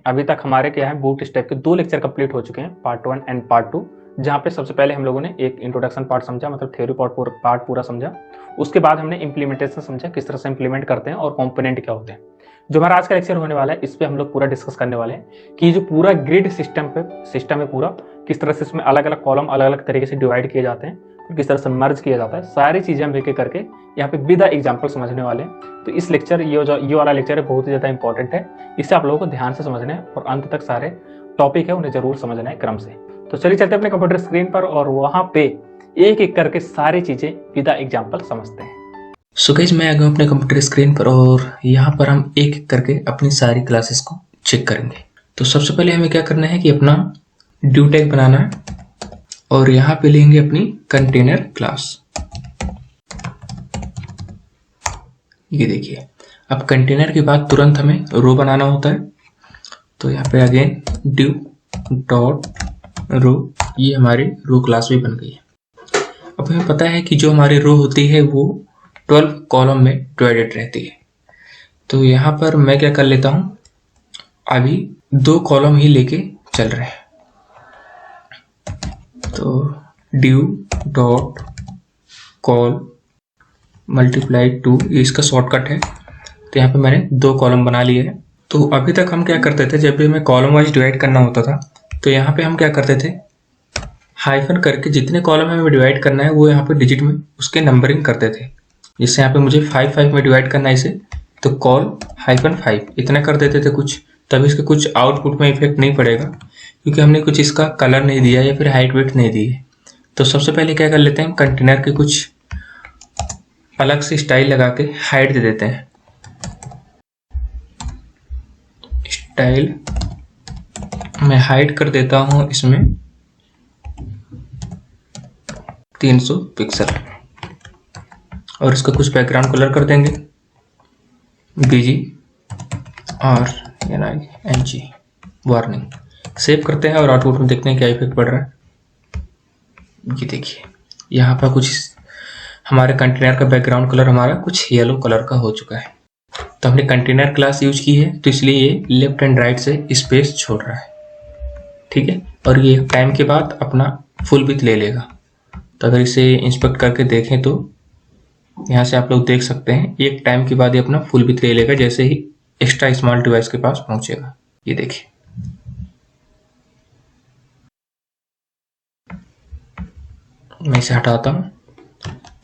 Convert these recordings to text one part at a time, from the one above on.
अभी तक हमारे क्या है बूटस्ट्रैप के 2 लेक्चर कंप्लीट हो चुके हैं, पार्ट 1 एंड पार्ट 2, जहाँ पे सबसे पहले हम लोगों ने एक इंट्रोडक्शन पार्ट समझा, मतलब थ्योरी पार्ट पूरा समझा। उसके बाद हमने इंप्लीमेंटेशन समझा, किस तरह से इंप्लीमेंट करते हैं और कंपोनेंट क्या होते हैं। जो हमारा आज का लेक्चर होने वाला है, इस पे हम लोग पूरा डिस्कस करने वाले हैं कि जो पूरा ग्रिड सिस्टम है पूरा, किस तरह से इसमें अलग अलग कॉलम अलग अलग तरीके से डिवाइड किए जाते हैं, फिर किस तरह से मर्ज किया जाता है, सारी चीजें हम एक एक करके यहाँ पे विद एग्जाम्पल समझने वाले हैं। तो इस लेक्चर ये वाला लेक्चर है बहुत ही ज्यादा इंपॉर्टेंट है, इसे आप लोगों को ध्यान से समझना है और अंत तक सारे टॉपिक है उन्हें जरूर समझना है क्रम से। तो चलिए चलते अपने कंप्यूटर स्क्रीन पर और वहां पे एक एक करके सारी चीजें विद एग्जाम्पल समझते हैं। सो गाइस, मैं आ गया अपने कंप्यूटर स्क्रीन पर और यहाँ पर हम एक एक करके अपनी सारी क्लासेस को चेक करेंगे। तो सबसे पहले हमें क्या करना है कि अपना ड्यू टैग बनाना है और यहाँ पे लेंगे अपनी कंटेनर क्लास। ये देखिए, अब कंटेनर के बाद तुरंत हमें रो बनाना होता है, तो यहाँ पे अगेन ड्यू डॉट रो, ये हमारी रो क्लास भी बन गई है। अब हमें पता है कि जो हमारी रो होती है वो 12 कॉलम में डिवाइडेड रहती है। तो यहाँ पर मैं क्या कर लेता हूँ, अभी 2 कॉलम ही लेके चल रहे हैं। तो ड्यू डॉट कॉल मल्टीप्लाई 2, ये इसका शॉर्टकट है। तो यहाँ पे मैंने 2 कॉलम बना लिए हैं। तो अभी तक हम क्या करते थे, जब भी हमें कॉलम वाइज डिवाइड करना होता था तो यहाँ पे हम क्या करते थे, हाइफन करके जितने कॉलम हमें डिवाइड करना है वो यहाँ पे डिजिट में उसके नंबरिंग करते थे। जैसे यहाँ पे मुझे 5 में डिवाइड करना है इसे, तो कॉल -5 इतना कर देते थे कुछ, तभी इसके कुछ आउटपुट में इफेक्ट नहीं पड़ेगा क्योंकि हमने कुछ इसका कलर नहीं दिया या फिर हाइट वेट नहीं दी है। तो सबसे पहले क्या कर लेते हैं, कंटेनर के कुछ अलग से स्टाइल लगा के हाइट दे देते हैं। स्टाइल मैं हाइट कर देता हूं इसमें 300 पिक्सल और इसका कुछ बैकग्राउंड कलर कर देंगे BG और NG वार्निंग। सेव करते हैं और आउटपुट में देखते हैं क्या इफेक्ट पड़ रहा है। ये देखिए, यहाँ पर कुछ हमारे कंटेनर का बैकग्राउंड कलर हमारा कुछ येलो कलर का हो चुका है। तो हमने कंटेनर क्लास यूज की है तो इसलिए ये लेफ्ट एंड राइट से स्पेस छोड़ रहा है, ठीक है। और ये टाइम के बाद अपना फुल विड्थ ले लेगा। तो अगर इसे इंस्पेक्ट करके देखें तो यहाँ से आप लोग देख सकते हैं एक टाइम के बाद ये अपना फुल विड्थ ले लेगा जैसे ही एक्स्ट्रा स्मॉल डिवाइस के पास पहुंचेगा। ये देखिए, मैं इसे हटाता हूँ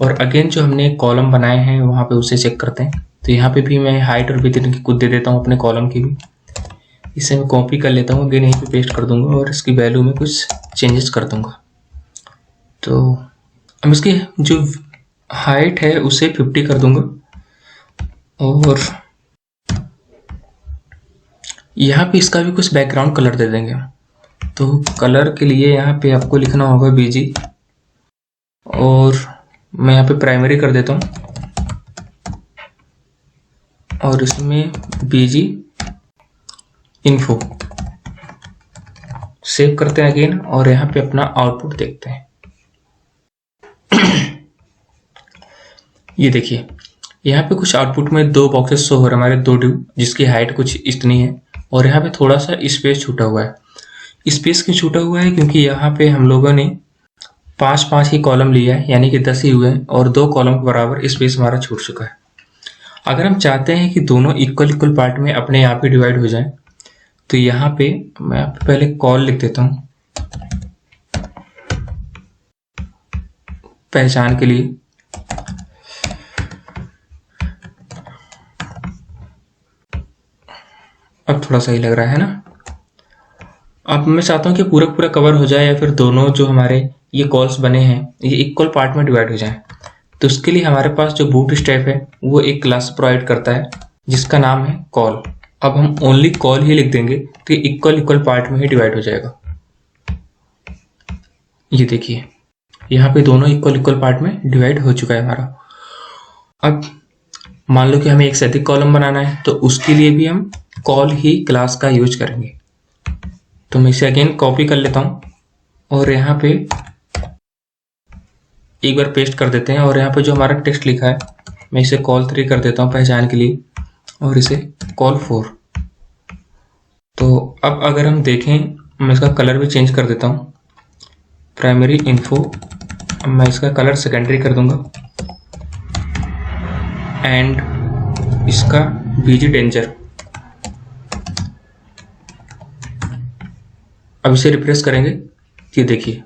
और अगेन जो हमने कॉलम बनाए हैं वहां पे उसे चेक करते हैं। तो यहाँ पे भी मैं हाइट और विड्थ इनकी कुछ दे देता हूँ अपने कॉलम की भी। इसे मैं कॉपी कर लेता हूँ, अगेन यहीं पे पेस्ट कर दूंगा और इसकी वैल्यू में कुछ चेंजेस कर दूंगा। तो अब इसकी जो हाइट है उसे 50 कर दूंगा और यहाँ पे इसका भी कुछ बैकग्राउंड कलर दे देंगे। तो कलर के लिए यहाँ पे आपको लिखना होगा BG और मैं यहाँ पे प्राइमरी कर देता हूँ और इसमें BG इन्फो। सेव करते हैं अगेन और यहाँ पे अपना आउटपुट देखते हैं। ये देखिए, यहाँ पे कुछ आउटपुट में 2 बॉक्सेस शो हो रहे हैं हमारे, 2 ड्यू जिसकी हाइट कुछ इतनी है और यहाँ पे थोड़ा सा स्पेस छूटा हुआ है। स्पेस क्यों छूटा हुआ है, क्योंकि यहाँ पे हम लोगों ने 5 ही कॉलम लिया है, यानी कि 10 ही हुए हैं और 2 कॉलम के बराबर स्पेस हमारा छूट चुका है। अगर हम चाहते हैं कि दोनों इक्वल पार्ट में अपने आप ही डिवाइड हो जाए तो यहाँ पे मैं यहाँ पे पहले कॉल लिख देता हूँ पहचान के लिए। अब थोड़ा सही लग रहा है ना। अब मैं चाहता हूँ कि पूरा कवर हो जाए या फिर दोनों जो हमारे ये कॉल्स बने हैं ये इक्वल पार्ट में डिवाइड हो जाए। तो उसके लिए हमारे पास जो बूटस्ट्रैप है वो एक क्लास प्रोवाइड करता है जिसका नाम है कॉल। अब हम ओनली कॉल ही लिख देंगे तो इक्वल पार्ट में ही डिवाइड हो जाएगा। ये देखिए, यहाँ पे दोनों इक्वल पार्ट में डिवाइड हो चुका है हमारा। अब मान लो कि हमें एक से अधिक कॉलम बनाना है तो उसके लिए भी हम कॉल ही क्लास का यूज करेंगे। तो मैं इसे अगेन कॉपी कर लेता हूँ और यहाँ पे एक बार पेस्ट कर देते हैं और यहाँ पे जो हमारा टेक्स्ट लिखा है मैं इसे कॉल 3 कर देता हूँ पहचान के लिए और इसे कॉल 4। तो अब अगर हम देखें, मैं इसका कलर भी चेंज कर देता हूँ, प्राइमरी इन्फो, अब मैं इसका कलर सेकेंडरी कर दूंगा, एंड इसका बीजी डेंजर। अब इसे रिफ्रेश करेंगे, ये देखिए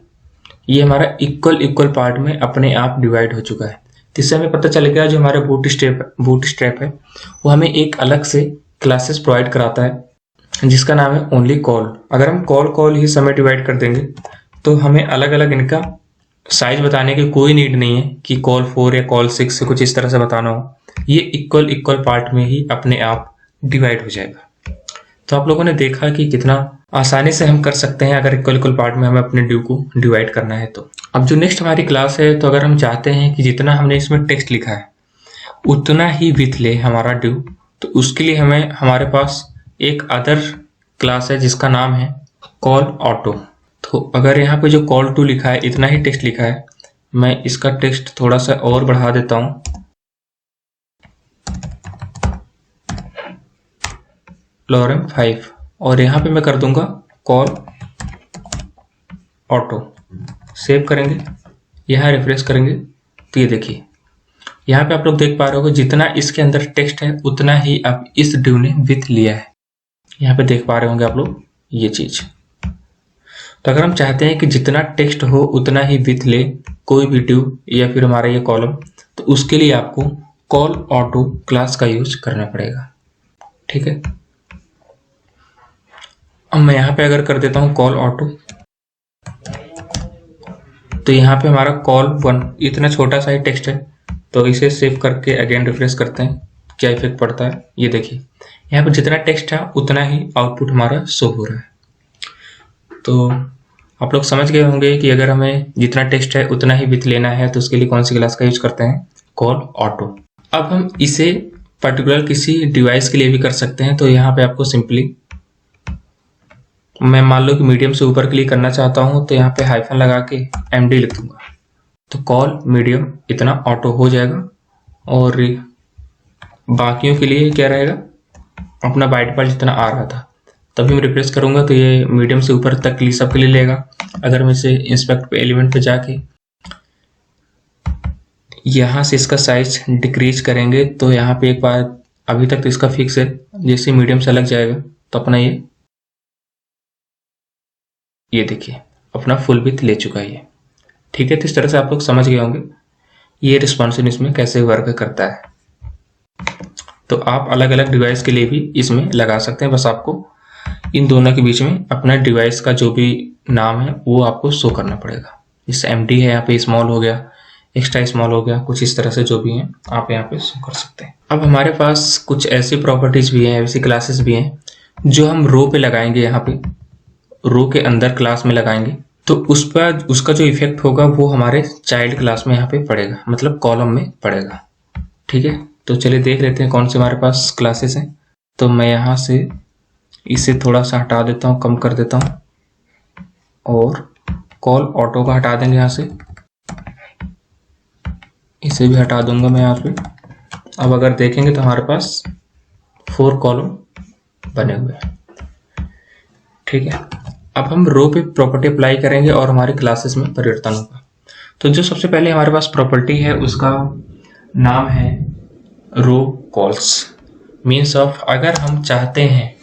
ये हमारा इक्वल पार्ट में अपने आप डिवाइड हो चुका है। इससे हमें पता चल गया जो हमारा बूटस्ट्रैप है वो हमें एक अलग से क्लासेस प्रोवाइड कराता है जिसका नाम है ओनली कॉल। अगर हम कॉल ही समय डिवाइड कर देंगे तो हमें अलग अलग इनका साइज बताने की कोई नीड नहीं है कि कॉल 4 या कॉल 6 से कुछ इस तरह से बताना हो, ये इक्वल पार्ट में ही अपने आप डिवाइड हो जाएगा। तो आप लोगों ने देखा कि कितना आसानी से हम कर सकते हैं अगर इक्वल पार्ट में हमें अपने ड्यू को डिवाइड करना है तो। अब जो नेक्स्ट हमारी क्लास है, तो अगर हम चाहते हैं कि जितना हमने इसमें टेक्स्ट लिखा है उतना ही विथ ले हमारा ड्यू, तो उसके लिए हमें हमारे पास एक अदर क्लास है जिसका नाम है कॉल ऑटो। तो अगर यहाँ पे जो कॉल टू लिखा है इतना ही टेक्स्ट लिखा है, मैं इसका टेक्स्ट थोड़ा सा और बढ़ा देता हूँ, लॉरेम 5, और यहाँ पे मैं कर दूंगा कॉल ऑटो। सेव करेंगे, यहाँ रिफ्रेश करेंगे, तो ये देखिए यहाँ पे आप लोग देख पा रहे हो जितना इसके अंदर टेक्स्ट है उतना ही अब इस ड्यू ने विथ लिया है। यहाँ पे देख पा रहे होंगे आप लोग ये चीज। तो अगर हम चाहते हैं कि जितना टेक्स्ट हो उतना ही विथ ले कोई भी ड्यू या फिर हमारा ये कॉलम, तो उसके लिए आपको कॉल ऑटो क्लास का यूज करना पड़ेगा। ठीक है, अब मैं यहाँ पे अगर कर देता हूँ कॉल ऑटो, तो यहाँ पे हमारा कॉल 1 इतना छोटा सा ही टेक्स्ट है। तो इसे सेव करके अगेन रिफ्रेश करते हैं, क्या इफेक्ट पड़ता है ये देखिए। यहाँ पे जितना टेक्स्ट है उतना ही आउटपुट हमारा शो हो रहा है। तो आप लोग समझ गए होंगे कि अगर हमें जितना टेक्स्ट है उतना ही विथ लेना है तो उसके लिए कौन सी क्लास का यूज करते हैं, कॉल ऑटो। अब हम इसे पर्टिकुलर किसी डिवाइस के लिए भी कर सकते हैं। तो यहाँ पे आपको सिंपली, मैं मान लो कि मीडियम से ऊपर क्लिक करना चाहता हूं, तो यहाँ पे हाइफन लगा के MD लिख दूंगा, तो कॉल मीडियम इतना ऑटो हो जाएगा। और बाकियों के लिए क्या रहेगा, अपना बाय डिफॉल्ट जितना आ रहा था। तभी मैं रिप्लेस करूंगा तो ये मीडियम से ऊपर तक के लिए सबके लिए लेगा। अगर हम इसे इंस्पेक्ट पे एलिमेंट पे जाके यहाँ से इसका साइज डिक्रीज करेंगे, तो यहाँ पे एक बार, अभी तक तो इसका फिक्स है, जैसे मीडियम से अलग जाएगा तो अपना ये देखिए अपना फुल विथ ले चुका है ये। ठीक है, तो इस तरह से आप लोग समझ गए होंगे ये रिस्पॉन्सिव इसमें कैसे वर्क करता है। तो आप अलग अलग डिवाइस के लिए भी इसमें लगा सकते हैं, बस आपको इन दोनों के बीच में अपना डिवाइस का जो भी नाम है वो आपको शो करना पड़ेगा। जैसे MD है, यहाँ पे स्मॉल हो गया, एक्स्ट्रा स्मॉल हो गया, कुछ इस तरह से जो भी हैं आप यहाँ पे शो कर सकते हैं। अब हमारे पास कुछ ऐसी प्रॉपर्टीज भी हैं, ऐसी क्लासेस भी हैं जो हम रो पे लगाएंगे, यहाँ पे रो के अंदर क्लास में लगाएंगे, तो उस पर उसका जो इफेक्ट होगा वो हमारे चाइल्ड क्लास में यहाँ पे पड़ेगा, मतलब कॉलम में पड़ेगा। ठीक है, तो चलिए देख लेते हैं कौन से हमारे पास क्लासेस हैं। तो मैं यहाँ से इसे थोड़ा सा हटा देता हूँ, कम कर देता हूँ, और कॉल ऑटो का हटा देंगे यहाँ से, इसे भी हटा दूंगा मैं यहाँ पे। अब अगर देखेंगे तो हमारे पास 4 कॉलम बने हुए हैं। ठीक है, अब हम रो पे प्रॉपर्टी अप्लाई करेंगे और हमारे क्लासेस में परिवर्तन होगा। तो जो सबसे पहले हमारे पास प्रॉपर्टी है उसका नाम है रो कॉल्स। मीन्स ऑफ, अगर हम चाहते हैं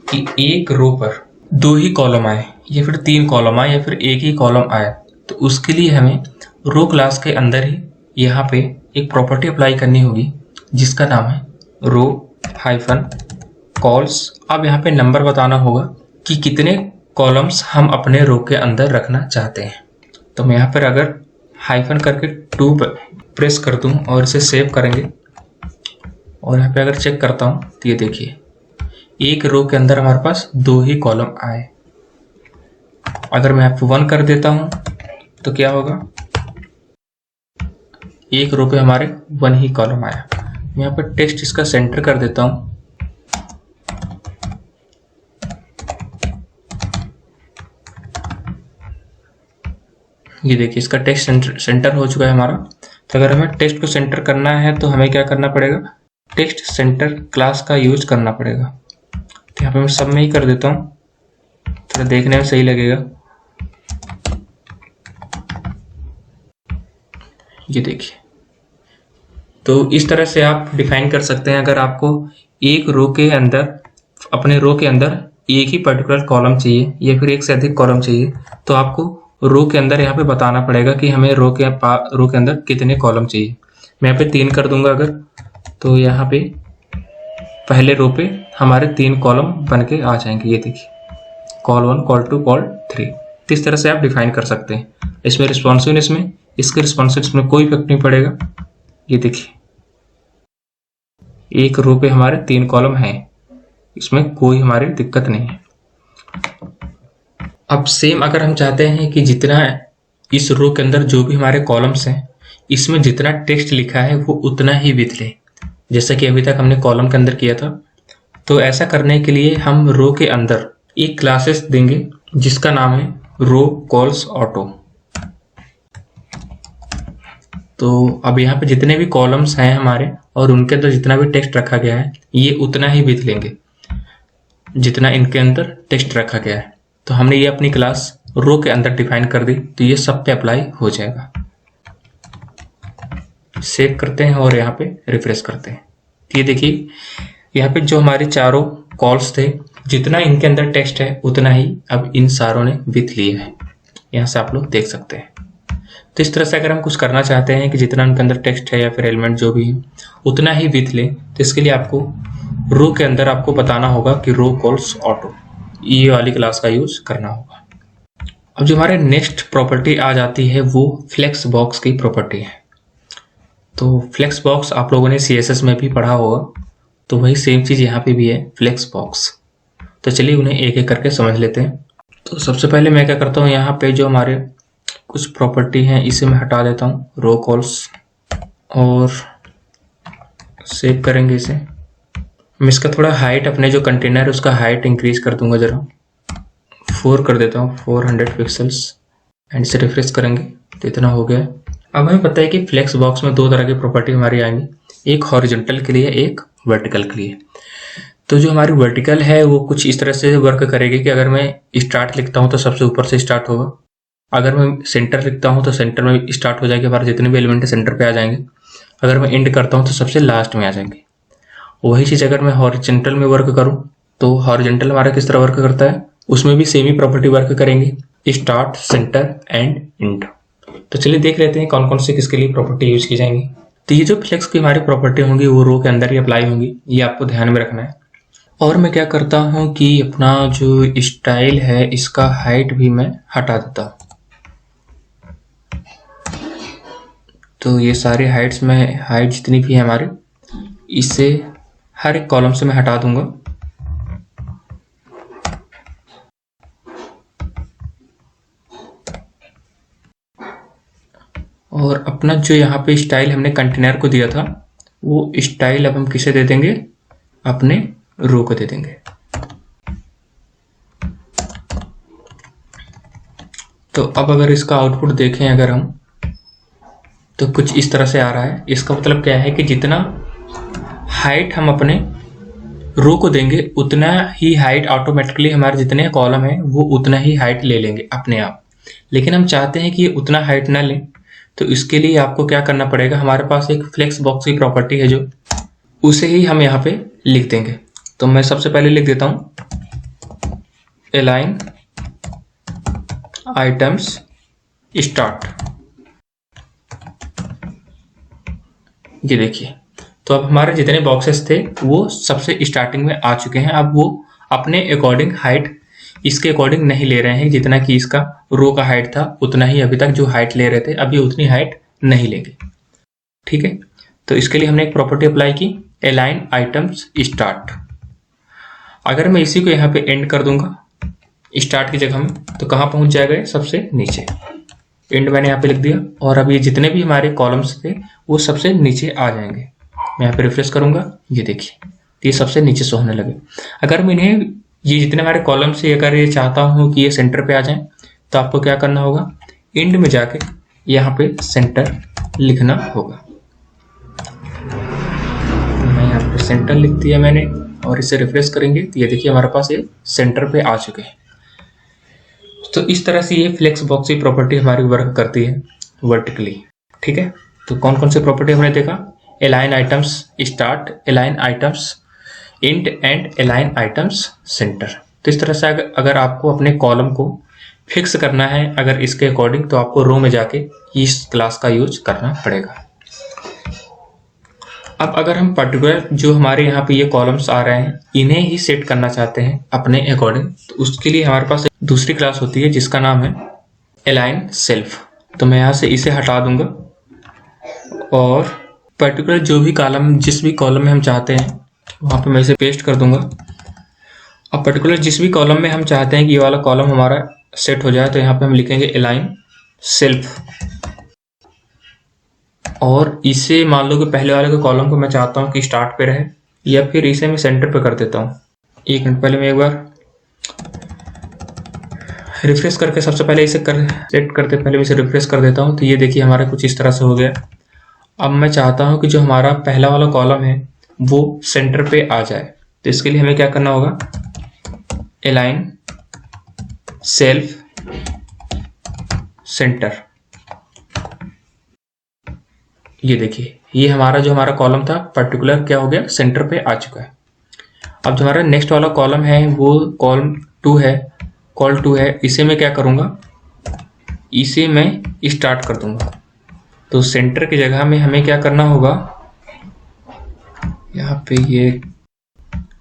कि एक रो पर 2 ही कॉलम आए या फिर 3 कॉलम आए या फिर एक ही कॉलम आए, तो उसके लिए हमें रो क्लास के अंदर ही यहाँ पे एक प्रॉपर्टी अप्लाई करनी होगी जिसका नाम है रो हाइफन कॉल्स। अब यहाँ पे नंबर बताना होगा कि कितने कॉलम्स हम अपने रो के अंदर रखना चाहते हैं। तो मैं यहाँ पर अगर हाइफन करके 2 प्रेस कर दूं और इसे सेव करेंगे, और यहाँ पे अगर चेक करता हूँ तो ये देखिए एक रो के अंदर हमारे पास 2 ही कॉलम आए। अगर मैं यहाँ पे 1 कर देता हूँ तो क्या होगा, एक रो पे हमारे 1 ही कॉलम आया। मैं यहाँ पर टेक्स्ट इसका सेंटर कर देता हूँ, ये देखिए इसका टेक्स्ट सेंटर हो चुका है हमारा। तो अगर हमें टेक्स्ट को सेंटर करना है तो हमें क्या करना पड़ेगा, टेक्स्ट सेंटर क्लास का यूज करना पड़ेगा। तो यहाँ पे मैं सब में ही कर देता हूँ, थोड़ा देखने में सही लगेगा। ये देखिए, तो इस तरह से आप डिफाइन कर सकते हैं। अगर आपको एक रो के अंदर, अपने रो के अंदर एक ही पर्टिकुलर कॉलम चाहिए या फिर एक से अधिक कॉलम चाहिए, तो आपको रो के अंदर यहाँ पे बताना पड़ेगा कि हमें रो के अंदर कितने कॉलम चाहिए। मैं यहाँ पे 3 कर दूंगा अगर, तो यहाँ पे पहले रो पे हमारे 3 कॉलम बन के आ जाएंगे। ये देखिए, कॉल 1, कॉल 2, कॉल 3। इस तरह से आप डिफाइन कर सकते हैं। इसमें रिस्पॉन्सिवनेस में, इसके रिस्पॉन्सिवनेस में कोई इफेक्ट नहीं पड़ेगा। ये देखिए, एक रो पे हमारे 3 कॉलम हैं, इसमें कोई हमारी दिक्कत नहीं है। अब सेम अगर हम चाहते हैं कि जितना इस रो के अंदर जो भी हमारे कॉलम्स हैं, इसमें जितना टेक्स्ट लिखा है वो उतना ही विथ ले, जैसा कि अभी तक हमने कॉलम के अंदर किया था। तो ऐसा करने के लिए हम रो के अंदर एक क्लासेस देंगे जिसका नाम है रो कॉल्स ऑटो। तो अब यहाँ पे जितने भी कॉलम्स हैं हमारे और उनके अंदर जितना भी टेक्स्ट रखा गया है, ये उतना ही विथ लेंगे जितना इनके अंदर टेक्स्ट रखा गया है। तो हमने ये अपनी क्लास रो के अंदर डिफाइन कर दी, तो ये सब पे अप्लाई हो जाएगा। सेव करते हैं और यहाँ पे रिफ्रेश करते हैं। ये देखिए, यहाँ पे जो हमारे चारों कॉल्स थे, जितना इनके अंदर टेक्स्ट है उतना ही अब इन सारों ने विथ लिया है। यहाँ से आप लोग देख सकते हैं। तो इस तरह से अगर हम कुछ करना चाहते हैं कि जितना उनके अंदर टेक्स्ट है या फिर एलिमेंट जो भी है उतना ही विथ ले, तो इसके लिए आपको रो के अंदर आपको बताना होगा कि रो कॉल्स ऑटो, ये वाली क्लास का यूज करना होगा। अब जो हमारे नेक्स्ट प्रॉपर्टी आ जाती है वो फ्लेक्स बॉक्स की प्रॉपर्टी है। तो फ्लेक्स बॉक्स आप लोगों ने CSS में भी पढ़ा होगा, तो वही सेम चीज़ यहाँ पे भी है, फ्लेक्स बॉक्स। तो चलिए उन्हें एक एक करके समझ लेते हैं। तो सबसे पहले मैं क्या करता हूँ, यहाँ पे जो हमारे कुछ प्रॉपर्टी हैं इसे मैं हटा देता हूँ, रो कॉल्स, और सेव करेंगे इसे। मैं इसका थोड़ा हाइट, अपने जो कंटेनर है उसका हाइट इंक्रीज कर दूंगा, जरा 4 कर देता हूँ, 400 पिक्सल्स, एंड इसे रिफ्रेश करेंगे तो इतना हो गया। अब हमें पता है कि फ्लेक्स बॉक्स में 2 तरह की प्रॉपर्टी हमारी आएंगी, एक हॉरिजॉन्टल के लिए, एक वर्टिकल के लिए। तो जो हमारी वर्टिकल है वो कुछ इस तरह से वर्क करेगी कि अगर मैं स्टार्ट लिखता हूँ तो सबसे ऊपर से स्टार्ट होगा, अगर मैं सेंटर लिखता हूँ तो सेंटर में स्टार्ट हो जाएगी, हमारे जितने भी एलिमेंट सेंटर पे आ जाएंगे। अगर मैं एंड करता हूँ तो सबसे लास्ट में आ जाएंगे। वही चीज़ अगर मैं हॉरिजॉन्टल में वर्क करूँ तो हॉरिजॉन्टल हमारा किस तरह वर्क करता है, उसमें भी सेम ही प्रॉपर्टी वर्क करेंगे, स्टार्ट, सेंटर एंड एंड। तो चलिए देख लेते हैं कौन कौन से किसके लिए प्रॉपर्टी यूज की जाएंगी। तो ये जो फ्लेक्स की हमारी प्रॉपर्टी होंगी वो रो के अंदर ही अप्लाई होंगी, ये आपको ध्यान में रखना है। और मैं क्या करता हूँ कि अपना जो स्टाइल है इसका हाइट भी मैं हटा देता हूँ। तो ये सारे हाइट्स में, हाइट जितनी भी है हमारे, इसे हर एक कॉलम से मैं हटा दूंगा। और अपना जो यहाँ पे स्टाइल हमने कंटेनर को दिया था वो स्टाइल अब हम किसे दे देंगे, अपने रो को दे देंगे। तो अब अगर इसका आउटपुट देखें अगर हम, तो कुछ इस तरह से आ रहा है। इसका मतलब क्या है कि जितना हाइट हम अपने रो को देंगे उतना ही हाइट ऑटोमेटिकली हमारे जितने कॉलम हैं वो उतना ही हाइट ले लेंगे अपने आप। लेकिन हम चाहते हैं कि ये उतना हाइट ना लें, तो इसके लिए आपको क्या करना पड़ेगा, हमारे पास एक फ्लेक्स बॉक्स की प्रॉपर्टी है जो, उसे ही हम यहाँ पे लिख देंगे। तो मैं सबसे पहले लिख देता हूँ अलाइन आइटम्स स्टार्ट। ये देखिए, तो अब हमारे जितने बॉक्सेस थे वो सबसे स्टार्टिंग में आ चुके हैं। अब वो अपने अकॉर्डिंग हाइट इसके अकॉर्डिंग नहीं ले रहे हैं, जितना कि इसका रो का हाइट था उतना ही अभी तक जो हाइट ले रहे थे, अभी उतनी हाइट नहीं लेंगे। ठीक है, तो इसके लिए हमने एक प्रॉपर्टी अप्लाई की, अलाइन आइटम्स स्टार्ट। अगर मैं इसी को यहाँ पे एंड कर दूंगा स्टार्ट की जगह में, तो कहाँ पहुंच जाएगा, सबसे नीचे। एंड मैंने यहाँ पे लिख दिया, और अब ये जितने भी हमारे कॉलम्स थे वो सबसे नीचे आ जाएंगे। मैं यहाँ पे रिफ्रेश करूंगा, ये देखिए ये सबसे नीचे शो होने लगे। अगर मैं इन्हें, ये जितने हमारे कॉलम्स है, अगर ये चाहता हूँ कि ये सेंटर पे आ जाए, तो आपको क्या करना होगा, एंड में जाके यहाँ पे सेंटर लिखना होगा। मैं यहाँ पे सेंटर लिख दिया मैंने, और इसे रिफ्रेश करेंगे तो ये देखिए हमारे पास ये सेंटर पे आ चुके हैं। तो इस तरह से ये फ्लेक्स बॉक्स की प्रॉपर्टी हमारी वर्क करती है वर्टिकली। ठीक है, तो कौन कौन से प्रॉपर्टी हमने देखा? Align items start, align items int and align items centre. तो इस तरह से अगर आपको अपने कॉलम को फिक्स करना है अगर इसके अकॉर्डिंग, तो आपको रो में जाके इस क्लास का यूज करना पड़ेगा। अब अगर हम पर्टिकुलर जो हमारे यहाँ पे ये कॉलम्स आ रहे हैं इन्हें ही सेट करना चाहते हैं अपने अकॉर्डिंग, तो उसके लिए हमारे पास एक दूसरी क्लास होती है जिसका नाम है अलाइन सेल्फ। तो मैं यहाँ से इसे हटा दूंगा और पर्टिकुलर जो भी कॉलम जिस भी कॉलम में हम चाहते हैं वहाँ पे मैं इसे पेस्ट कर दूंगा। अब पर्टिकुलर जिस भी कॉलम में हम चाहते हैं कि ये वाला कॉलम हमारा सेट हो जाए, तो यहाँ पे हम लिखेंगे अलाइन सेल्फ। और इसे मान लो कि पहले वाले के कॉलम को मैं चाहता हूँ कि स्टार्ट पे रहे, या फिर इसे मैं सेंटर पे कर देता हूँ। एक मिनट पहले मैं एक बार रिफ्रेश करके सबसे पहले इसे सेट करते पहले मैं इसे रिफ्रेश कर देता हूँ। तो ये देखिए हमारा कुछ इस तरह से हो गया। अब मैं चाहता हूँ कि जो हमारा पहला वाला कॉलम है वो सेंटर पे आ जाए, तो इसके लिए हमें क्या करना होगा? Align self centre. ये देखिए ये हमारा जो हमारा कॉलम था पर्टिकुलर क्या हो गया? सेंटर पे आ चुका है। अब जो हमारा नेक्स्ट वाला कॉलम है वो कॉलम 2 है, कॉल 2 है। इसे मैं क्या करूँगा? इसे मैं स्टार्ट कर दूंगा। तो सेंटर की जगह में हमें क्या करना होगा? यहाँ पे ये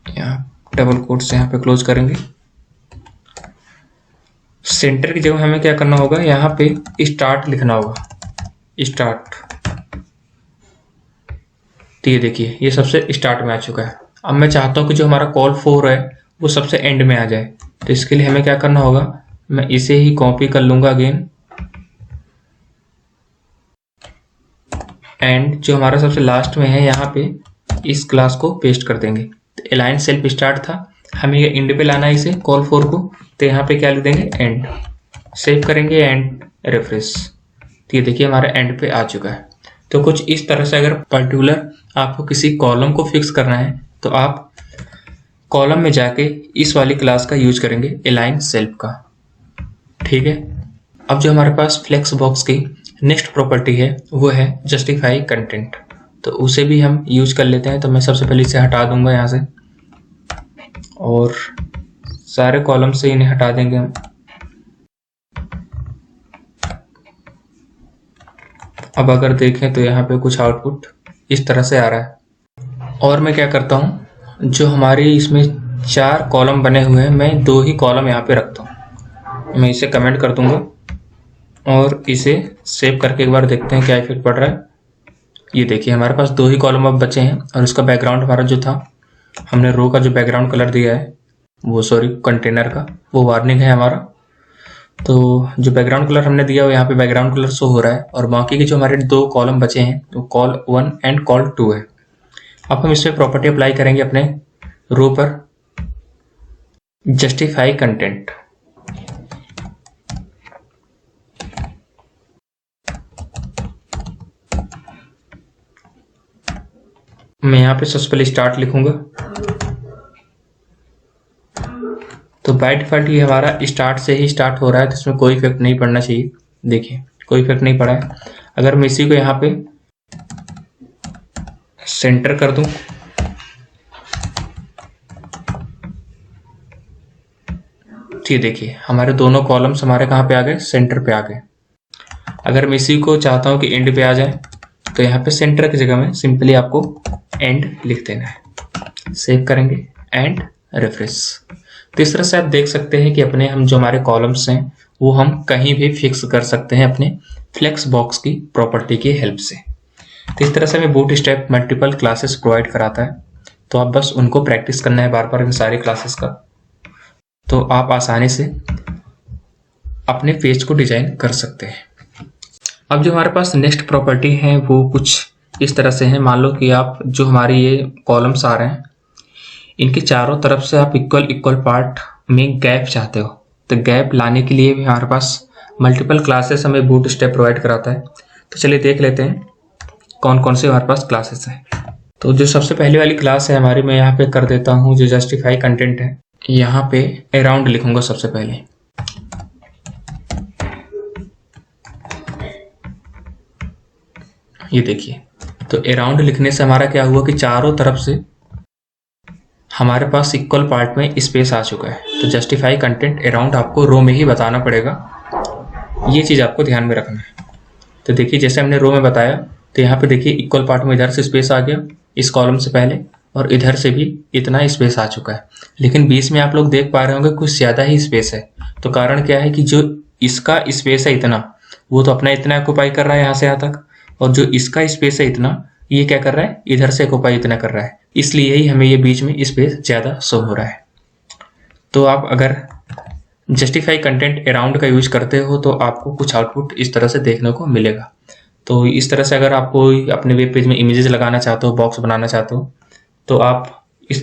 यहाँ डबल कोट से यहाँ पे क्लोज करेंगे। सेंटर की जगह हमें क्या करना होगा? यहाँ पे स्टार्ट लिखना होगा, स्टार्ट। तो ये देखिए ये सबसे स्टार्ट में आ चुका है। अब मैं चाहता हूँ कि जो हमारा कॉल 4 है वो सबसे एंड में आ जाए, तो इसके लिए हमें क्या करना होगा? मैं इसे ही कॉपी कर लूंगा अगेन, एंड जो हमारा सबसे लास्ट में है यहाँ पे इस क्लास को पेस्ट कर देंगे। तो अलाइन सेल्फ स्टार्ट था, हमें ये एंड पे लाना है इसे कॉल 4 को, तो यहाँ पे क्या लिख देंगे? एंड। सेव करेंगे एंड रिफ्रेश। तो ये देखिए हमारा एंड पे आ चुका है। तो कुछ इस तरह से अगर पर्टिकुलर आपको किसी कॉलम को फिक्स करना है तो आप कॉलम में जाके इस वाली क्लास का यूज करेंगे अलाइन सेल्फ का। ठीक है, अब जो हमारे पास फ्लेक्स बॉक्स की नेक्स्ट प्रॉपर्टी है वो है जस्टिफाई कंटेंट। तो उसे भी हम यूज कर लेते हैं। तो मैं सबसे पहले इसे हटा दूंगा यहाँ से और सारे कॉलम से इन्हें हटा देंगे हम। अब अगर देखें तो यहाँ पे कुछ आउटपुट इस तरह से आ रहा है। और मैं क्या करता हूँ, जो हमारे इसमें 4 कॉलम बने हुए हैं मैं 2 ही कॉलम यहाँ पे रखता हूँ। मैं इसे कमेंट कर दूंगा और इसे सेव करके एक बार देखते हैं क्या इफेक्ट पड़ रहा है। ये देखिए हमारे पास 2 ही कॉलम अब बचे हैं और इसका बैकग्राउंड हमारा जो था, हमने रो का जो बैकग्राउंड कलर दिया है वो कंटेनर का वो वार्निंग है हमारा। तो जो बैकग्राउंड कलर हमने दिया वो यहाँ पे बैकग्राउंड कलर शो हो रहा है और बाकी के जो हमारे 2 कॉलम बचे हैं तो कॉल 1 एंड कॉल 2 है। अब हम इसमें प्रॉपर्टी अप्लाई करेंगे अपने रो पर, जस्टिफाई कंटेंट। मैं यहाँ पे सबसे पहले स्टार्ट लिखूंगा। तो बाय डिफॉल्ट ये हमारा स्टार्ट से ही स्टार्ट हो रहा है, तो इसमें कोई इफेक्ट नहीं पड़ना चाहिए। देखिए कोई इफेक्ट नहीं पड़ा है। अगर मैं इसी को यहाँ पे सेंटर कर दूं, तो ये देखिए हमारे दोनों कॉलम्स हमारे कहाँ पे आ गए? सेंटर पे आ गए। अगर मैं इसी को चाहता हूँ कि एंड पे आ जाए, तो यहाँ पे सेंटर की जगह में सिंपली आपको एंड लिख देना है। सेव करेंगे एंड रिफ्रेश। तो इस तरह से आप देख सकते हैं कि अपने हम जो हमारे कॉलम्स हैं वो हम कहीं भी फिक्स कर सकते हैं अपने फ्लेक्स बॉक्स की प्रॉपर्टी की हेल्प से। तो इस तरह से हमें बूटस्ट्रैप मल्टीपल क्लासेस प्रोवाइड कराता है। तो आप बस उनको प्रैक्टिस करना है बार बार इन सारी क्लासेस का, तो आप आसानी से अपने पेज को डिजाइन कर सकते हैं। अब जो हमारे पास नेक्स्ट प्रॉपर्टी है वो कुछ इस तरह से है। मान लो कि आप जो हमारे ये कॉलम्स आ रहे हैं इनके चारों तरफ से आप इक्वल पार्ट में गैप चाहते हो, तो गैप लाने के लिए भी हमारे पास मल्टीपल क्लासेस हमें बूटस्ट्रैप प्रोवाइड कराता है। तो चलिए देख लेते हैं कौन कौन से हमारे पास क्लासेस हैं। तो जो सबसे पहली वाली क्लास है हमारी, मैं यहाँ पे कर देता हूँ जो जस्टिफाई कंटेंट है। यहाँ पे अराउंड लिखूंगा सबसे पहले। ये देखिए, तो अराउंड लिखने से हमारा क्या हुआ कि चारों तरफ से हमारे पास इक्वल पार्ट में स्पेस आ चुका है। तो जस्टिफाई कंटेंट अराउंड आपको रो में ही बताना पड़ेगा, ये चीज़ आपको ध्यान में रखना है। तो देखिए जैसे हमने रो में बताया, तो यहाँ पे देखिए इक्वल पार्ट में इधर से स्पेस आ गया इस कॉलम से पहले, और इधर से भी इतना स्पेस आ चुका है। लेकिन बीच में आप लोग देख पा रहे होंगे कुछ ज़्यादा ही स्पेस है। तो कारण क्या है कि जो इसका स्पेस है इतना, वो तो अपना इतना ऑक्यूपाई कर रहा है यहाँ से यहाँ तक, और जो इसका स्पेस है इतना, ये क्या कर रहा है, इधर से ऑक्यूपाई इतना कर रहा है, इसलिए ही हमें ये बीच में स्पेस ज़्यादा शो हो रहा है। तो आप अगर जस्टिफाई कंटेंट अराउंड का यूज करते हो तो आपको कुछ आउटपुट इस तरह से देखने को मिलेगा। तो इस तरह से अगर आप कोई अपने वेब पेज में इमेजेस लगाना चाहते हो, बॉक्स बनाना चाहते हो, तो आप इस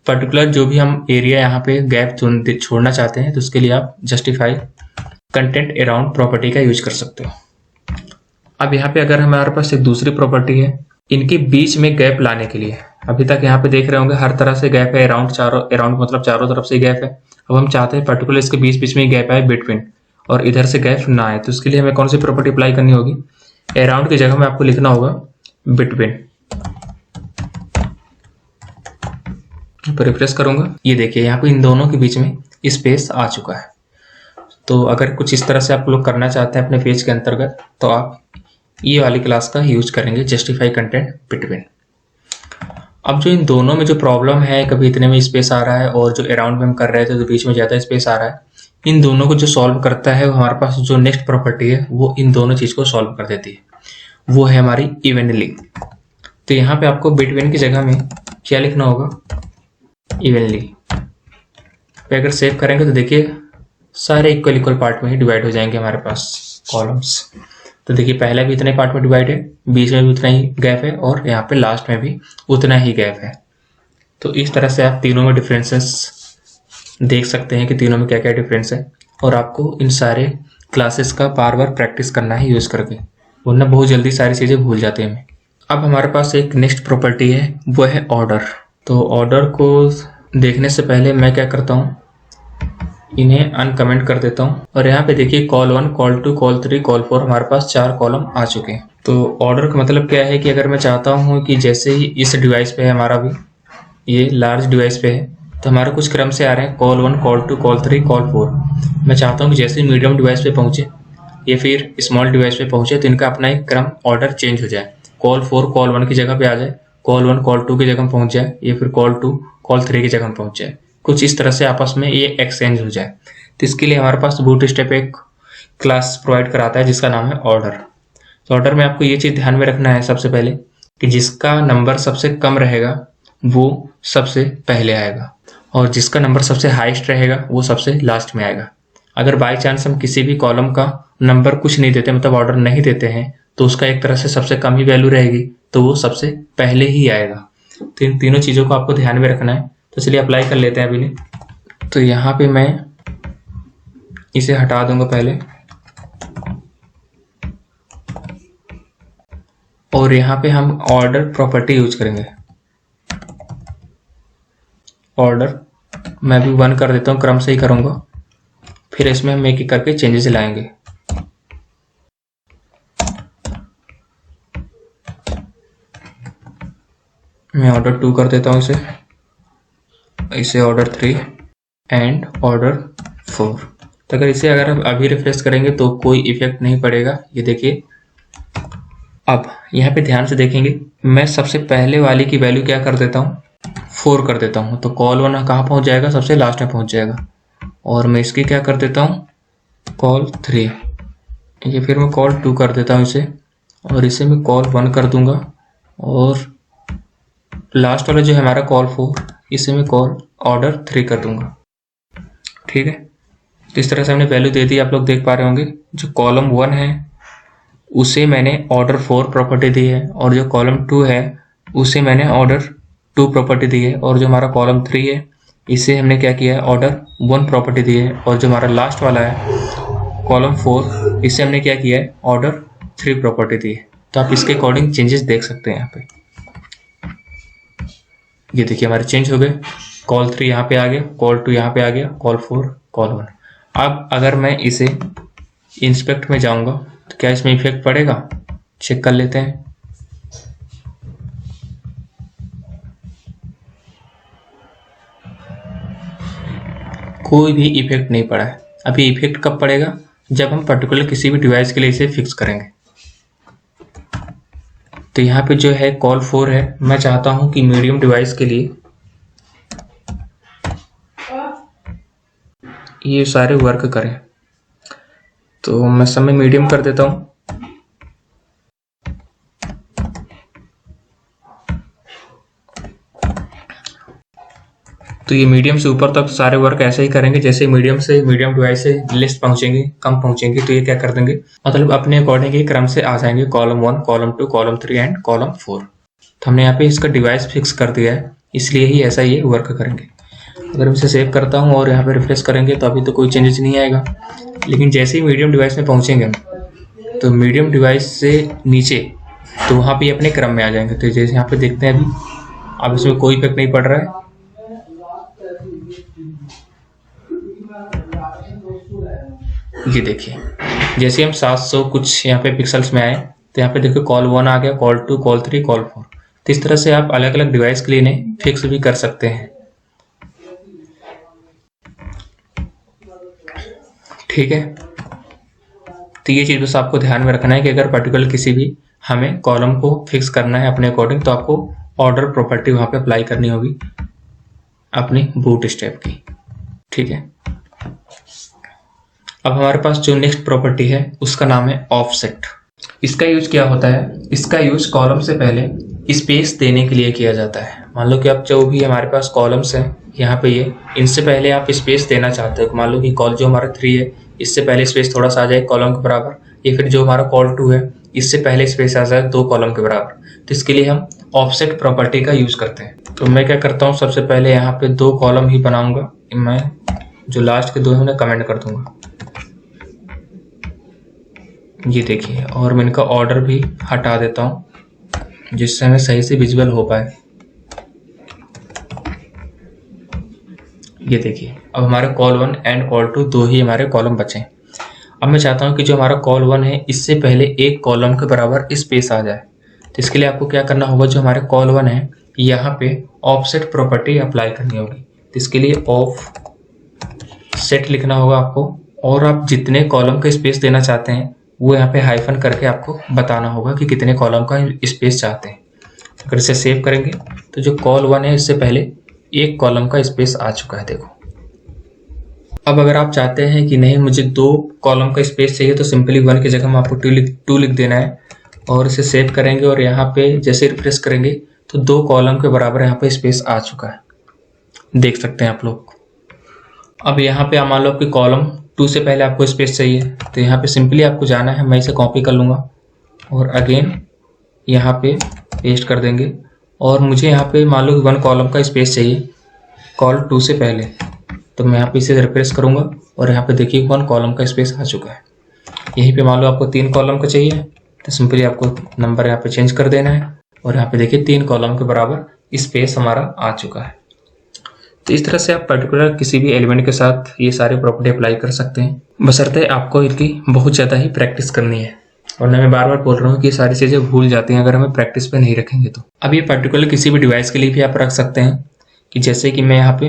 पर्टिकुलर जो भी हम एरिया यहाँ पे गैप छोड़ना चाहते हैं, तो उसके लिए आप जस्टिफाई कंटेंट अराउंड प्रॉपर्टी का यूज कर सकते हो। अब यहाँ पे अगर हमारे पास एक दूसरी प्रॉपर्टी है इनके बीच में गैप लाने के लिए, अभी तक यहाँ पे देख रहे होंगे हर तरह से गैप है, अराउंड मतलब चारों तरफ से गैप है। अब हम चाहते हैं पर्टिकुलर इसके बीच बीच में गैप आए बिटवीन, और इधर से गैप ना आए। तो उसके लिए हमें कौन सी प्रॉपर्टी अप्लाई करनी होगी, अराउंड की जगह में आपको लिखना होगा बिटवीन। रिफ्रेश करूंगा, ये देखिए यहाँ पे इन दोनों के बीच में स्पेस आ चुका है। तो अगर कुछ इस तरह से आप लोग करना चाहते हैं अपने पेज के अंतर्गत, तो आप ये वाली क्लास का यूज करेंगे जस्टिफाई कंटेंट बिटवीन। अब जो इन दोनों में जो प्रॉब्लम है, कभी इतने में स्पेस आ रहा है और जो अराउंड में हम कर रहे थे तो बीच में ज़्यादा स्पेस आ रहा है, इन दोनों को जो सॉल्व करता है, वो हमारे पास जो नेक्स्ट प्रॉपर्टी है वो इन दोनों चीज़ को सॉल्व कर देती है, वो है हमारी इवनली। तो यहाँ पे आपको बिटवीन की जगह में क्या लिखना होगा, इवनली। पे अगर सेव करेंगे तो देखिए सारे इक्वल इक्वल पार्ट में ही डिवाइड हो जाएंगे हमारे पास कॉलम्स। तो देखिए पहला भी इतने पार्ट में डिवाइड है, बीच में भी उतना ही गैप है, और यहाँ पे लास्ट में भी उतना ही गैप है। तो इस तरह से आप तीनों में डिफरेंसेस देख सकते हैं कि तीनों में क्या क्या डिफरेंस है, और आपको इन सारे क्लासेस का बार बार प्रैक्टिस करना है यूज करके, वरना बहुत जल्दी सारी चीज़ें भूल जाते हैं। अब हमारे पास एक नेक्स्ट प्रॉपर्टी है, वो है ऑर्डर। तो ऑर्डर को देखने से पहले मैं क्या करता हूँ, इन्हें अनकमेंट कर देता हूँ, और यहाँ पे देखिए कॉल 1, कॉल 2, कॉल 3, कॉल 4 हमारे पास 4 कॉलम आ चुके हैं। तो ऑर्डर का मतलब क्या है कि अगर मैं चाहता हूँ कि जैसे ही इस डिवाइस पे है हमारा भी, ये लार्ज डिवाइस पे है, तो हमारे कुछ क्रम से आ रहे हैं कॉल 1, कॉल 2, कॉल 3, कॉल 4। मैं चाहता हूँ कि जैसे ही मीडियम डिवाइस पे पहुँचे या फिर स्मॉल डिवाइस पे पहुँचे, तो इनका अपना एक क्रम ऑर्डर चेंज हो जाए। कॉल 4 कॉल 1 की जगह पे आ जाए, कॉल 1 कॉल 2 की जगह पहुँच जाए, या फिर कॉल 2 कॉल 3 की जगह पहुँच जाए, कुछ इस तरह से आपस में ये एक्सचेंज हो जाए। तो इसके लिए हमारे पास बूटस्ट्रैप एक क्लास प्रोवाइड कराता है जिसका नाम है ऑर्डर। तो ऑर्डर में आपको ये चीज़ ध्यान में रखना है सबसे पहले कि जिसका नंबर सबसे कम रहेगा वो सबसे पहले आएगा, और जिसका नंबर सबसे हाईएस्ट रहेगा वो सबसे लास्ट में आएगा। अगर बाई चांस हम किसी भी कॉलम का नंबर कुछ नहीं देते, मतलब ऑर्डर नहीं देते हैं, तो उसका एक तरह से सबसे कम ही वैल्यू रहेगी, तो वो सबसे पहले ही आएगा। तो इन तीनों चीज़ों को आपको ध्यान में रखना है। तो चलिए अप्लाई कर लेते हैं अभी। तो यहाँ पे मैं इसे हटा दूंगा पहले, और यहाँ पे हम ऑर्डर प्रॉपर्टी यूज करेंगे। ऑर्डर मैं भी 1 कर देता हूँ, क्रम से ही करूँगा, फिर इसमें हम एक एक करके चेंजेस लाएंगे। मैं ऑर्डर 2 कर देता हूँ इसे ऑर्डर 3 एंड ऑर्डर 4। तो अगर हम अभी रिफ्रेश करेंगे तो कोई इफेक्ट नहीं पड़ेगा, ये देखिए। अब यहाँ पे ध्यान से देखेंगे, मैं सबसे पहले वाली की वैल्यू क्या कर देता हूँ, 4 कर देता हूँ। तो कॉल 1 कहाँ पहुँच जाएगा, सबसे लास्ट में पहुँच जाएगा। और मैं इसकी क्या कर देता हूँ, कॉल 3, ये फिर मैं कॉल 2 कर देता हूँ इसे, और इसे मैं कॉल 1 कर दूंगा, और लास्ट वाला जो है हमारा कॉल 4, इसे मैं कॉल ऑर्डर 3 कर दूंगा। ठीक है, तो इस तरह से हमने वैल्यू दे दी, आप लोग देख पा रहे होंगे। जो कॉलम 1 है उसे मैंने ऑर्डर 4 प्रॉपर्टी दी है, और जो कॉलम 2 है उसे मैंने ऑर्डर 2 प्रॉपर्टी दी है, और जो हमारा कॉलम 3 है इसे हमने क्या किया है, ऑर्डर 1 प्रॉपर्टी दी है, और जो हमारा लास्ट वाला है कॉलम 4, इसे हमने क्या किया है, ऑर्डर 3 प्रॉपर्टी दी है। तो आप इसके अकॉर्डिंग चेंजेस देख सकते हैं यहाँ पे। ये देखिए हमारे चेंज हो गए, कॉल 3 यहाँ पे आ गया, कॉल 2 यहाँ पे आ गया, कॉल 4 कॉल 1। अब अगर मैं इसे इंस्पेक्ट में जाऊंगा तो क्या इसमें इफेक्ट पड़ेगा, चेक कर लेते हैं। कोई भी इफेक्ट नहीं पड़ा है। अब ये इफेक्ट कब पड़ेगा? जब हम पर्टिकुलर किसी भी डिवाइस के लिए इसे फिक्स करेंगे। तो यहाँ पे जो है कॉल 4 है, मैं चाहता हूँ कि मीडियम डिवाइस के लिए ये सारे वर्क करें, तो मैं समय मीडियम कर देता हूँ। तो ये मीडियम से ऊपर तक सारे वर्क ऐसे ही करेंगे। जैसे मीडियम से मीडियम डिवाइस से लिस्ट पहुंचेंगे, कम पहुंचेंगे, तो ये क्या कर देंगे, मतलब अपने अकॉर्डिंग ही क्रम से आ जाएंगे, column 1, column 2, column 3 and column 4। तो हमने यहाँ पे इसका डिवाइस फिक्स कर दिया है, इसलिए ही ऐसा ये वर्क करेंगे। अगर मैं इसे सेव करता हूँ और यहाँ पे रिफ्रेश करेंगे तो अभी तो कोई चेंजेस नहीं आएगा, लेकिन जैसे ही मीडियम डिवाइस में पहुंचेंगे तो मीडियम डिवाइस से नीचे तो वहाँ पे अपने क्रम में आ जाएंगे। तो जैसे यहाँ पे देखते हैं अभी, अब इसमें कोई इफेक्ट नहीं पड़ रहा है। ये देखिए, जैसे हम 700 कुछ यहाँ पे पिक्सल्स में आए तो यहाँ पे देखिए कॉल 1 आ गया, कॉल 2, कॉल 3, कॉल 4। तो इस तरह से आप अलग अलग डिवाइस के लिए इन्हें फिक्स भी कर सकते हैं। ठीक है, तो ये चीज़ बस आपको ध्यान में रखना है कि अगर पर्टिकुलर किसी भी हमें कॉलम को फिक्स करना है अपने अकॉर्डिंग, तो आपको ऑर्डर प्रॉपर्टी वहाँ पे अप्लाई करनी होगी अपनी बूट स्टेप की। ठीक है, अब हमारे पास जो नेक्स्ट प्रॉपर्टी है उसका नाम है ऑफसेट। इसका यूज क्या होता है? इसका यूज कॉलम से पहले स्पेस देने के लिए किया जाता है। मान लो कि आप जो भी हमारे पास कॉलम्स हैं यहाँ पे, ये इनसे पहले आप स्पेस देना चाहते हो। मान लो कि कॉल जो हमारा 3 है इससे पहले स्पेस थोड़ा सा आ जाए कॉलम के बराबर, या फिर जो हमारा कॉल 2 है इससे पहले स्पेस आ जाए 2 कॉलम के बराबर। तो इसके लिए हम ऑफसेट प्रॉपर्टी का यूज करते हैं। तो मैं क्या करता हूँ, सबसे पहले यहाँ पे 2 कॉलम ही बनाऊंगा। मैं जो लास्ट के 2 है उन्हें कमेंट कर दूंगा। ये देखिए, और मैं इनका ऑर्डर भी हटा देता हूँ जिससे हमें सही से विजुअल हो पाए। ये देखिए, अब हमारे कॉल 1 एंड कॉल 2 दो ही हमारे कॉलम बचे। अब मैं चाहता हूँ कि जो हमारा कॉल 1 है इससे पहले एक कॉलम के बराबर स्पेस आ जाए। तो इसके लिए आपको क्या करना होगा, जो हमारे कॉल 1 है यहाँ पे ऑफसेट प्रॉपर्टी अप्लाई करनी होगी। तो इसके लिए ऑफ सेट लिखना होगा आपको, और आप जितने कॉलम का स्पेस देना चाहते हैं वो यहाँ पे हाइफन करके आपको बताना होगा कि कितने कॉलम का स्पेस चाहते हैं। अगर इसे सेव करेंगे तो जो कॉल 1 है इससे पहले एक कॉलम का स्पेस आ चुका है, देखो। अब अगर आप चाहते हैं कि नहीं मुझे 2 कॉलम का स्पेस चाहिए, तो सिंपली 1 की जगह में आपको 2 लिख देना है और इसे सेव करेंगे, और यहाँ पे जैसे रिफ्रेश करेंगे तो 2 कॉलम के बराबर यहाँ पे स्पेस आ चुका है, देख सकते हैं आप लोग। अब यहाँ पे मान लो कि कॉलम 2 से पहले आपको स्पेस चाहिए, तो यहाँ पे सिंपली आपको जाना है, मैं इसे कॉपी कर लूँगा और अगेन यहाँ पे पेस्ट कर देंगे। और मुझे यहाँ पे मान लो कि 1 कॉलम का स्पेस चाहिए कॉल 2 से पहले, तो मैं यहाँ पे इसे रिफ्रेश करूँगा और यहाँ पे देखिए 1 कॉलम का स्पेस आ चुका है। यहीं पे मान लो आपको 3 कॉलम का चाहिए, तो सिंपली आपको नंबर यहाँ पे चेंज कर देना है और यहाँ पे देखिए 3 कॉलम के बराबर स्पेस हमारा आ चुका है। तो इस तरह से आप पर्टिकुलर किसी भी एलिमेंट के साथ ये सारी प्रॉपर्टी अप्लाई कर सकते हैं, बशर्ते आपको इनकी बहुत ज़्यादा ही प्रैक्टिस करनी है। और मैं बार बार बोल रहा हूँ कि ये सारी चीज़ें भूल जाती हैं अगर हमें प्रैक्टिस पे नहीं रखेंगे तो। अब ये पर्टिकुलर किसी भी डिवाइस के लिए भी आप रख सकते हैं, कि जैसे कि मैं यहाँ पे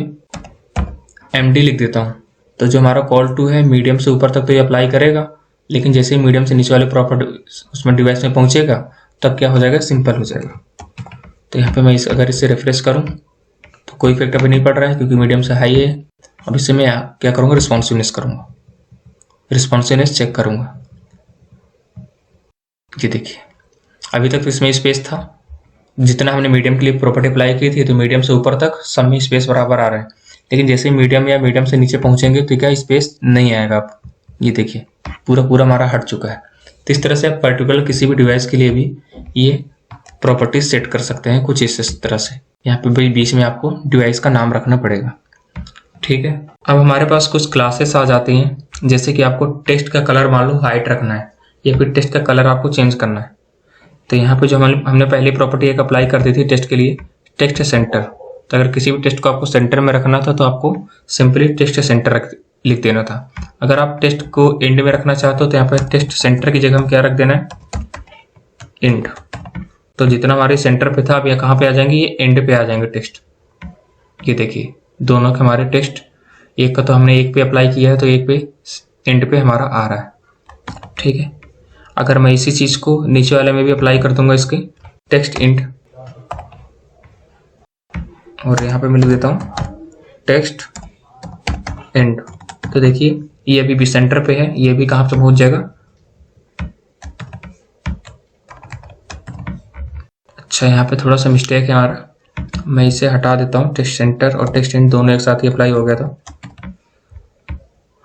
MD लिख देता हूँ, तो जो हमारा कॉल 2 है मीडियम से ऊपर तक तो ये अप्लाई करेगा, लेकिन जैसे ही मीडियम से नीचे वाले प्रॉपर्टी उसमें डिवाइस में पहुँचेगा तब क्या हो जाएगा, सिंपल हो जाएगा। तो यहाँ पे मैं अगर इसे रिफ्रेश करूँ तो कोई इफेक्ट अभी नहीं पड़ रहा है क्योंकि मीडियम से हाई है। अब इससे मैं क्या करूँगा, रिस्पॉन्सिवनेस करूँगा, रिस्पॉन्सिवनेस चेक करूँगा। ये देखिए, अभी तक तो इसमें स्पेस था, जितना हमने मीडियम के लिए प्रॉपर्टी अप्लाई की थी तो मीडियम से ऊपर तक सब में स्पेस बराबर आ रहा है, लेकिन जैसे मीडियम या मीडियम से नीचे पहुंचेंगे तो क्या स्पेस नहीं आएगा। आप ये देखिए पूरा हमारा हट चुका है। तो इस तरह से आप पर्टिकुलर किसी भी डिवाइस के लिए भी ये प्रॉपर्टी सेट कर सकते हैं कुछ इस तरह से। यहाँ पे भाई बीच में आपको डिवाइस का नाम रखना पड़ेगा। ठीक है, अब हमारे पास कुछ क्लासेस आ जाती हैं, जैसे कि आपको टेक्स्ट का कलर मान लो हाइट रखना है या फिर टेक्स्ट का कलर आपको चेंज करना है। तो यहाँ पे जो हमने पहली प्रॉपर्टी एक अप्लाई कर दी थी टेक्स्ट के लिए, टेक्स्ट सेंटर। तो अगर किसी भी टेक्स्ट को आपको सेंटर में रखना था तो आपको सिंपली टेक्स्ट सेंटर लिख देना था। अगर आप टेक्स्ट को एंड में रखना चाहते हो तो यहाँ पर टेक्स्ट सेंटर की जगह में क्या रख देना है, इंड। तो जितना हमारे सेंटर पे था अब ये कहाँ पे आ जाएंगे, ये एंड पे आ जाएंगे टेक्स्ट। ये देखिए दोनों के हमारे टेक्स्ट, एक का तो हमने एक पे अप्लाई किया है तो एक पे एंड पे हमारा आ रहा है। ठीक है, अगर मैं इसी चीज को नीचे वाले में भी अप्लाई कर दूंगा, इसके टेक्स्ट इंड, और यहाँ पे मैं लिख देता हूँ टेक्स्ट एंड, तो देखिए ये अभी भी सेंटर पे है, ये भी कहाँ पे पहुंच जाएगा। अच्छा यहाँ पे थोड़ा सा मिस्टेक है हमारा, मैं इसे हटा देता हूँ, टेक्स्ट सेंटर और टेक्स्ट एंड दोनों एक साथ ही अप्लाई हो गया था।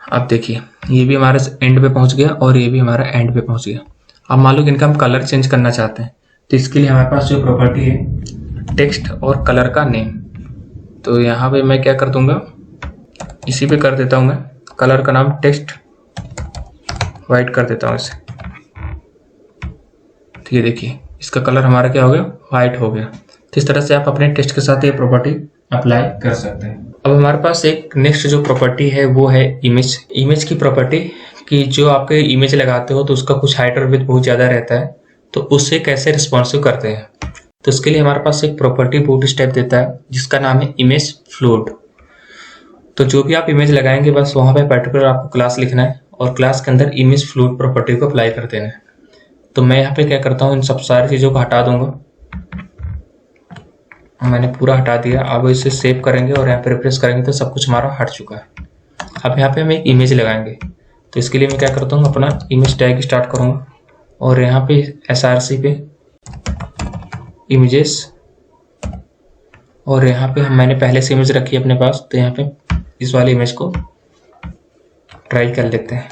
अब देखिए ये भी हमारे एंड पे पहुंच गया और ये भी हमारा एंड पे पहुंच गया। अब मान लो कि इनका हम कलर चेंज करना चाहते हैं, तो इसके लिए हमारे पास जो प्रॉपर्टी है टेक्स्ट और कलर का नेम, तो यहाँ पे मैं क्या कर दूंगा, इसी पे कर देता हूँ मैं कलर का नाम टेक्स्ट वाइट कर देता हूँ इसे। तो ये देखिए इसका कलर हमारा क्या हो गया, वाइट हो गया। तो इस तरह से आप अपने टेक्स्ट के साथ ये प्रॉपर्टी अप्लाई कर सकते हैं। अब हमारे पास एक नेक्स्ट जो प्रॉपर्टी है वो है इमेज। इमेज की प्रॉपर्टी कि जो आपके इमेज लगाते हो तो उसका कुछ हाइट और विड्थ बहुत ज़्यादा रहता है, तो उससे कैसे रिस्पॉन्सिव करते हैं। तो इसके लिए हमारे पास एक प्रॉपर्टी बूटस्ट्रैप देता है जिसका नाम है इमेज फ्लोट। तो जो भी आप इमेज लगाएंगे बस वहाँ पे पर्टिकुलर आपको क्लास लिखना है और क्लास के अंदर इमेज फ्लोट प्रॉपर्टी को अप्लाई कर देना है। तो मैं यहाँ पे क्या करता हूँ, इन सब सारी चीज़ों को हटा दूंगा, मैंने पूरा हटा दिया। अब इसे सेव करेंगे और यहाँ पे रिफ्रेश करेंगे तो सब कुछ हमारा हट चुका है। अब यहाँ पे हम एक इमेज लगाएंगे, तो इसके लिए मैं क्या करता हूँ, अपना इमेज टैग स्टार्ट करूँगा और यहाँ पे SRC पे इमेजेस, और यहाँ पे मैंने पहले से इमेज रखी है अपने पास, तो यहाँ पे इस वाली इमेज को ट्राई कर लेते हैं।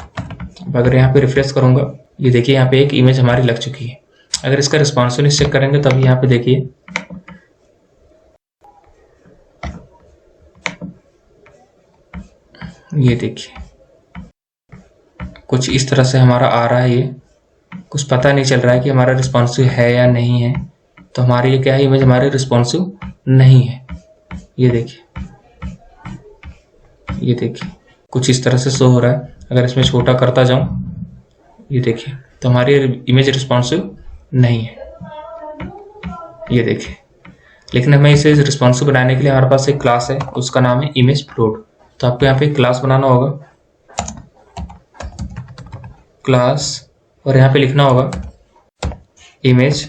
अब अगर यहाँ पे रिफ्रेश करूँगा, ये देखिए यहाँ पे एक इमेज हमारी लग चुकी है। अगर इसका रिस्पॉन्सिवनेस चेक करेंगे तभी यहाँ पे देखिए ये देखिए कुछ इस तरह से हमारा आ रहा है। ये कुछ पता नहीं चल रहा है कि हमारा रिस्पॉन्सिव है या नहीं है, तो हमारे ये क्या है, इमेज हमारी रिस्पॉन्सिव नहीं है। ये देखिए कुछ इस तरह से शो हो रहा है। अगर इसमें छोटा करता जाऊं, ये देखिए तो हमारी इमेज रिस्पॉन्सिव नहीं है, ये देखिए। लेकिन हमें इसे रिस्पॉन्सिव बनाने के लिए हमारे पास एक क्लास है, उसका नाम है इमेज फ्लोट। तो आपको यहाँ पे क्लास बनाना होगा, क्लास, और यहाँ पे लिखना होगा इमेज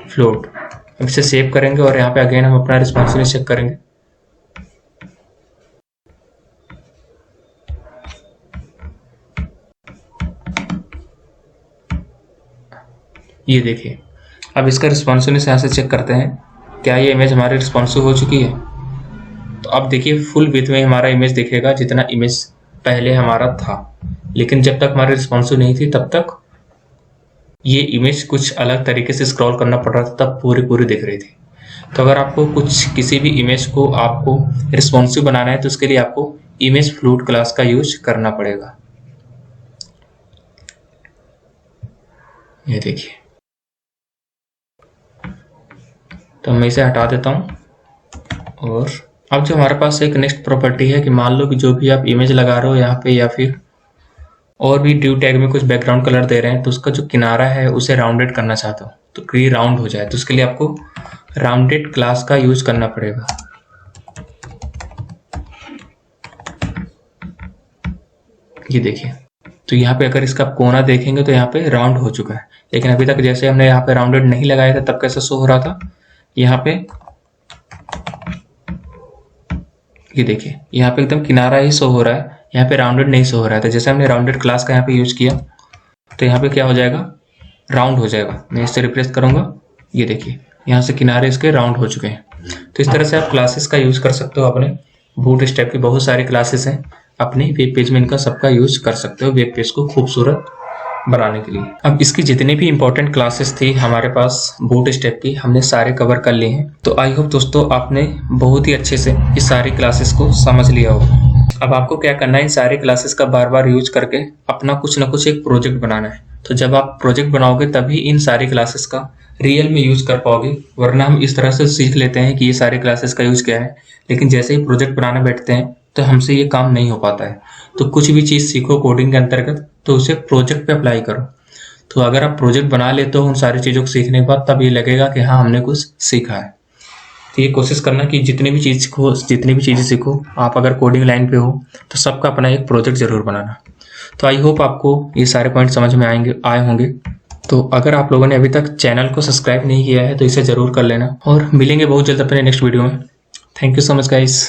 फ्लोट। अब इसे सेव करेंगे और यहाँ पे अगेन हम अपना रिस्पॉन्सिवनेस चेक करेंगे। ये देखिए अब इसका रिस्पॉन्सिवनेस यहाँ से चेक करते हैं, क्या ये इमेज हमारी रिस्पॉन्सिव हो चुकी है। तो अब देखिए फुल विड्थ में हमारा इमेज दिखेगा जितना इमेज पहले हमारा था, लेकिन जब तक हमारी रिस्पॉन्सिव नहीं थी तब तक ये इमेज कुछ अलग तरीके से स्क्रॉल करना पड़ रहा था, तब पूरी दिख रही थी। तो अगर आपको किसी भी इमेज को आपको रिस्पॉन्सिव बनाना है तो उसके लिए आपको इमेज फ्लोट क्लास का यूज करना पड़ेगा। ये देखिए, तो मैं इसे हटा देता हूँ। और अब जो हमारे पास एक नेक्स्ट प्रॉपर्टी है कि मान लो कि जो भी आप इमेज लगा रहे हो यहाँ पे या फिर और भी ड्यू टैग में कुछ बैकग्राउंड कलर दे रहे हैं, तो उसका जो किनारा है उसे राउंडेड करना चाहता हूँ, तो कि राउंड हो जाए, तो उसके लिए आपको राउंडेड क्लास का यूज करना पड़ेगा। ये देखिए, तो यहाँ पे अगर इसका कोना देखेंगे तो यहाँ पे राउंड हो चुका है, लेकिन अभी तक जैसे हमने यहाँ पे राउंडेड नहीं लगाया था तब कैसे शो हो रहा था, यहाँ पे ये देखिए यहाँ पे एकदम किनारा ही शो हो रहा है, यहाँ पे राउंडेड नहीं शो हो रहा था। जैसे हमने राउंडेड क्लास का यहाँ पे यूज किया तो यहाँ पे क्या हो जाएगा, राउंड हो जाएगा। मैं इससे रिप्लेस करूंगा, ये देखिए यहाँ से किनारे इसके राउंड हो चुके हैं। तो इस तरह से आप क्लासेस का यूज कर सकते हो अपने बूटस्ट्रैप की बहुत सारी क्लासेस हैं, अपने वेब पेज में इनका सबका यूज कर सकते हो वेब पेज को खूबसूरत बनाने के लिए। अब इसकी जितनी भी इंपॉर्टेंट क्लासेस थी हमारे पास बूटस्ट्रैप की, हमने सारे कवर कर लिए हैं। तो आई होप दोस्तों आपने बहुत ही अच्छे से इस सारी क्लासेस को समझ लिया होगा। अब आपको क्या करना है, इन सारी क्लासेस का बार बार यूज करके अपना कुछ ना कुछ एक प्रोजेक्ट बनाना है। तो जब आप प्रोजेक्ट बनाओगे तभी इन सारी क्लासेस का रियल में यूज कर पाओगे, वरना हम इस तरह से सीख लेते हैं कि ये सारी क्लासेस का यूज क्या है, लेकिन जैसे ही प्रोजेक्ट बनाने बैठते हैं तो हमसे ये काम नहीं हो पाता है। तो कुछ भी चीज़ सीखो कोडिंग के अंतर्गत तो उसे प्रोजेक्ट पे अप्लाई करो। तो अगर आप प्रोजेक्ट बना लेते हो उन सारी चीज़ों को सीखने के बाद, तब ये लगेगा कि हाँ हमने कुछ सीखा है। तो ये कोशिश करना कि जितनी भी चीज़ें सीखो, आप अगर कोडिंग लाइन पे हो तो सबका अपना एक प्रोजेक्ट जरूर बनाना। तो आई होप आपको ये सारे पॉइंट समझ में आए होंगे। तो अगर आप लोगों ने अभी तक चैनल को सब्सक्राइब नहीं किया है तो इसे ज़रूर कर लेना, और मिलेंगे बहुत जल्द अपने नेक्स्ट वीडियो में। Thank you so much guys.